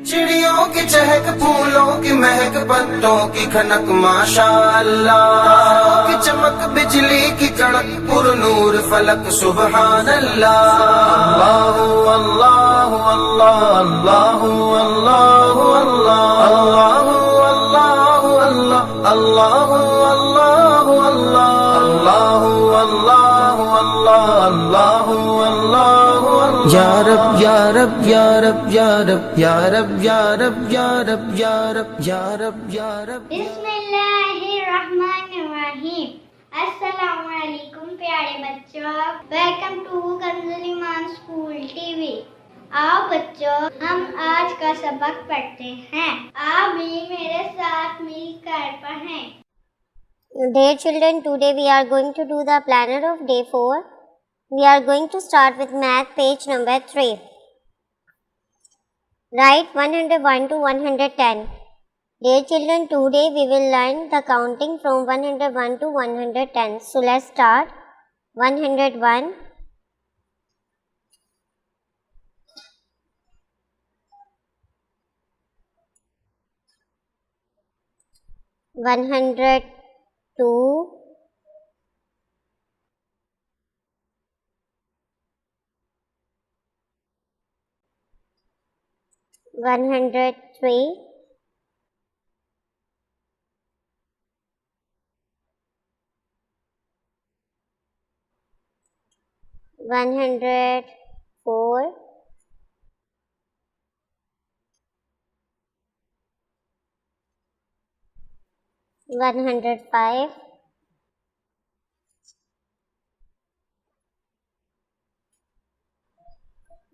चिड़ियों की चहक, फूलों की महक, पत्तों की खनक, माशाअल्लाह। तारों की चमक, बिजली की कड़क, पुरनूर फलक, सुबहान अल्लाह। अल्लाहु अल्लाहु अल्लाह, अल्लाहु अल्लाहु अल्लाह, अल्लाहु अल्लाहु अल्लाह, अल्लाहु अल्लाहु अल्लाह, अल्लाहु अल्लाहु अल्लाह, अल्लाहु अल्लाहु अल्लाह। या रब या रब या रब या रब या रब या रब या रब या रब या रब या रब। बिस्मिल्लाहिर्रहमानिर्रहीम। अस्सलामुअलैकुम प्यारे बच्चों, welcome to Kanzul Iman school TV. आओ बच्चों, हम आज का सबक पढ़ते हैं। आप भी मेरे साथ मिलकर पढ़ें। Dear children, today we are going to do the planner of day 4. We are going to start with math page number 3. Write 101 to 110. Dear children, today we will learn the counting from 101 to 110. So let's start. 101, 102, 103, 104, 105,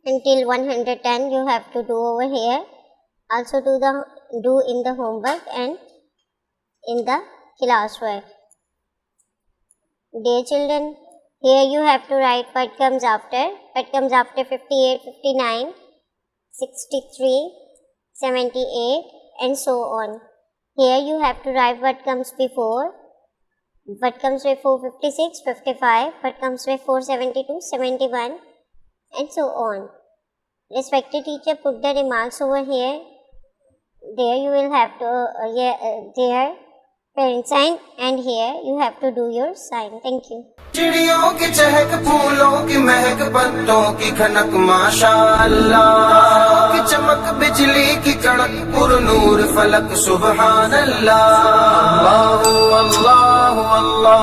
until 110 you have to do over here. Also do in the homework and in the classwork. Dear children, here you have to write what comes after. What comes after 58, 59, 63, 78 and so on. Here you have to write what comes before. What comes before 56, 55, what comes before 72, 71 and so on. Respected teacher, put the remarks over here. There you will have to there parent sign and here you have to do your sign. Thank you. चिड़ियों की चहक, फूलों की महक, पत्तों की खनक, माशाअल्लाह। तारों की चमक, बिजली की कड़क, पुरनूर फलक, सुबहान अल्लाह। अल्लाहु अल्लाहु अल्लाह।